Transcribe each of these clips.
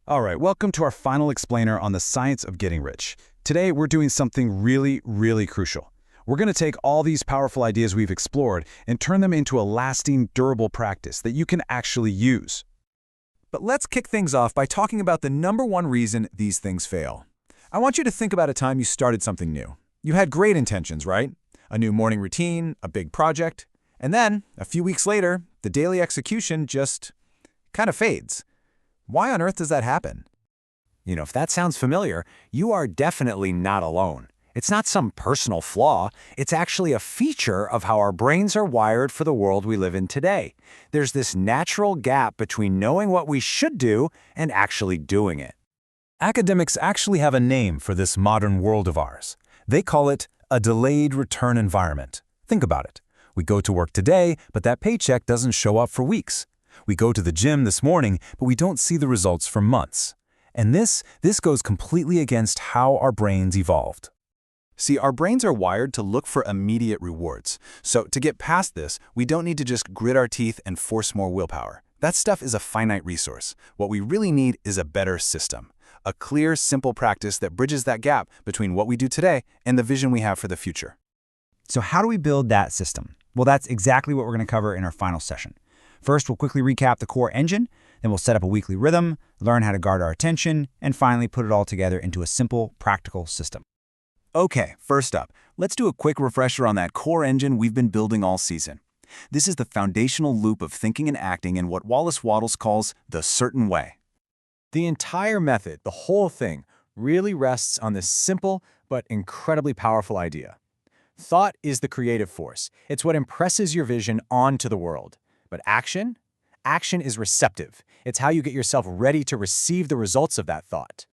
All right, welcome to our final explainer on the science of getting rich. Today, we're doing something really crucial. We're going to take all these powerful ideas we've explored and turn them into a lasting, durable practice that you can actually use. But let's kick things off by talking about the #1 reason these things fail. I want you to think about a time you started something new. You had great intentions, right? A new morning routine, a big project, and then, a few weeks later, the daily execution just kind of fades. Why on earth does that happen? If that sounds familiar, you are definitely not alone. It's not some personal flaw. It's actually a feature of how our brains are wired for the world we live in today. There's this natural gap between knowing what we should do and actually doing it. Academics actually have a name for this modern world of ours. They call it a delayed return environment. Think about it. We go to work today, but that paycheck doesn't show up for weeks. We go to the gym this morning, but we don't see the results for months. And this goes completely against how our brains evolved. See, our brains are wired to look for immediate rewards. So to get past this, we don't need to just grit our teeth and force more willpower. That stuff is a finite resource. What we really need is a better system. A clear, simple practice that bridges that gap between what we do today and the vision we have for the future. So how do we build that system? Well, that's exactly what we're going to cover in our final session. First, we'll quickly recap the core engine, then we'll set up a weekly rhythm, learn how to guard our attention, and finally put it all together into a simple, practical system. Okay, first up, let's do a quick refresher on that core engine we've been building all season. This is the foundational loop of thinking and acting in what Wattles calls the certain way. The entire method, the whole thing, really rests on this simple but incredibly powerful idea. Thought is the creative force. It's what impresses your vision onto the world. But action? Action is receptive. It's how you get yourself ready to receive the results of that thought.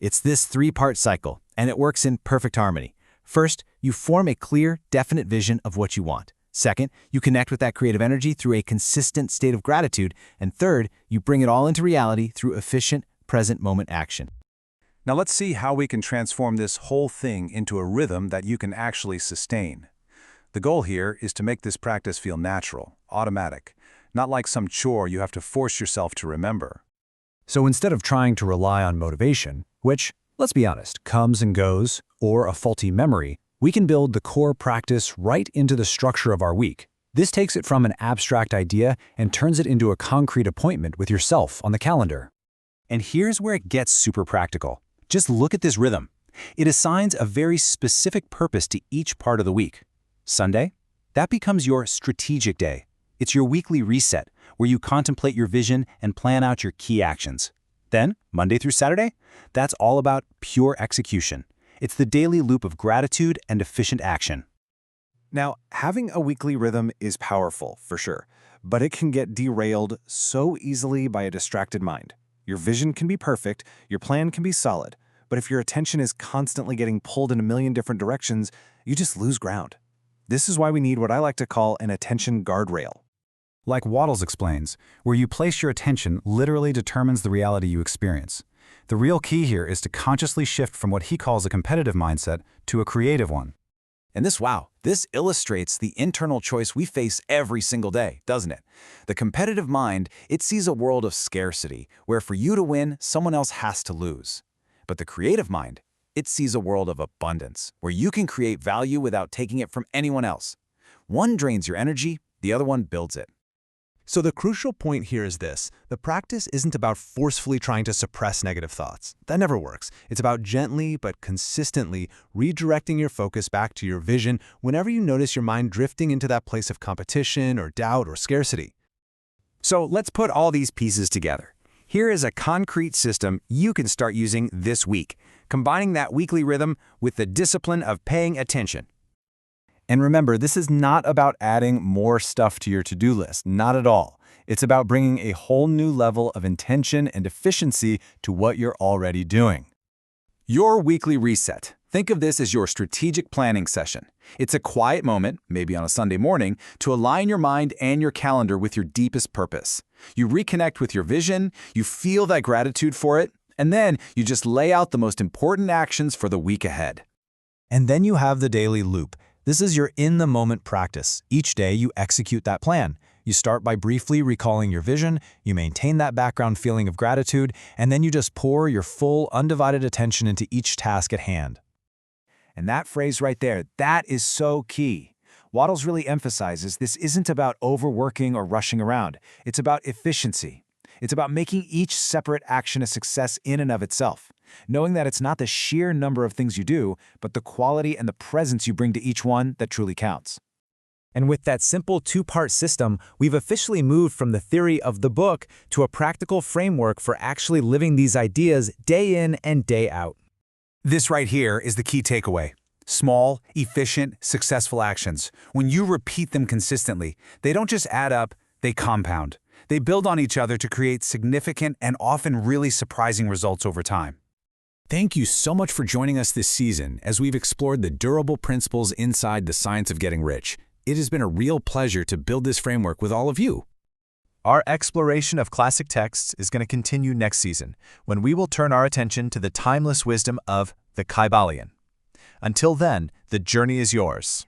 It's this three-part cycle, and it works in perfect harmony. First, you form a clear, definite vision of what you want. Second, you connect with that creative energy through a consistent state of gratitude. And third, you bring it all into reality through efficient, present-moment action. Now let's see how we can transform this whole thing into a rhythm that you can actually sustain. The goal here is to make this practice feel natural, automatic, not like some chore you have to force yourself to remember. So instead of trying to rely on motivation, which, let's be honest, comes and goes, or a faulty memory, we can build the core practice right into the structure of our week. This takes it from an abstract idea and turns it into a concrete appointment with yourself on the calendar. And here's where it gets super practical. Just look at this rhythm. It assigns a very specific purpose to each part of the week. Sunday? That becomes your strategic day. It's your weekly reset, where you contemplate your vision and plan out your key actions. Then, Monday through Saturday? That's all about pure execution. It's the daily loop of gratitude and efficient action. Now, having a weekly rhythm is powerful, for sure, but it can get derailed so easily by a distracted mind. Your vision can be perfect, your plan can be solid, but if your attention is constantly getting pulled in a million different directions, you just lose ground. This is why we need what I like to call an attention guardrail. Like Wattles explains, where you place your attention literally determines the reality you experience. The real key here is to consciously shift from what he calls a competitive mindset to a creative one. And this illustrates the internal choice we face every single day, doesn't it? The competitive mind, it sees a world of scarcity, where for you to win, someone else has to lose. But the creative mind, it sees a world of abundance, where you can create value without taking it from anyone else. One drains your energy, the other one builds it. So the crucial point here is this: the practice isn't about forcefully trying to suppress negative thoughts. That never works. It's about gently but consistently redirecting your focus back to your vision whenever you notice your mind drifting into that place of competition or doubt or scarcity. So let's put all these pieces together. Here is a concrete system you can start using this week, combining that weekly rhythm with the discipline of paying attention. And remember, this is not about adding more stuff to your to-do list, not at all. It's about bringing a whole new level of intention and efficiency to what you're already doing. Your weekly reset. Think of this as your strategic planning session. It's a quiet moment, maybe on a Sunday morning, to align your mind and your calendar with your deepest purpose. You reconnect with your vision, you feel that gratitude for it, and then you just lay out the most important actions for the week ahead. And then you have the daily loop. This is your in-the-moment practice. Each day you execute that plan. You start by briefly recalling your vision, you maintain that background feeling of gratitude, and then you just pour your full, undivided attention into each task at hand. And that phrase right there, that is so key. Wattles really emphasizes this isn't about overworking or rushing around. It's about efficiency. It's about making each separate action a success in and of itself, knowing that it's not the sheer number of things you do, but the quality and the presence you bring to each one that truly counts. And with that simple two-part system, we've officially moved from the theory of the book to a practical framework for actually living these ideas day in and day out. This right here is the key takeaway. Small, efficient, successful actions. When you repeat them consistently, they don't just add up, they compound. They build on each other to create significant and often really surprising results over time. Thank you so much for joining us this season as we've explored the durable principles inside the science of getting rich. It has been a real pleasure to build this framework with all of you. Our exploration of classic texts is going to continue next season, when we will turn our attention to the timeless wisdom of the Kybalion. Until then, the journey is yours.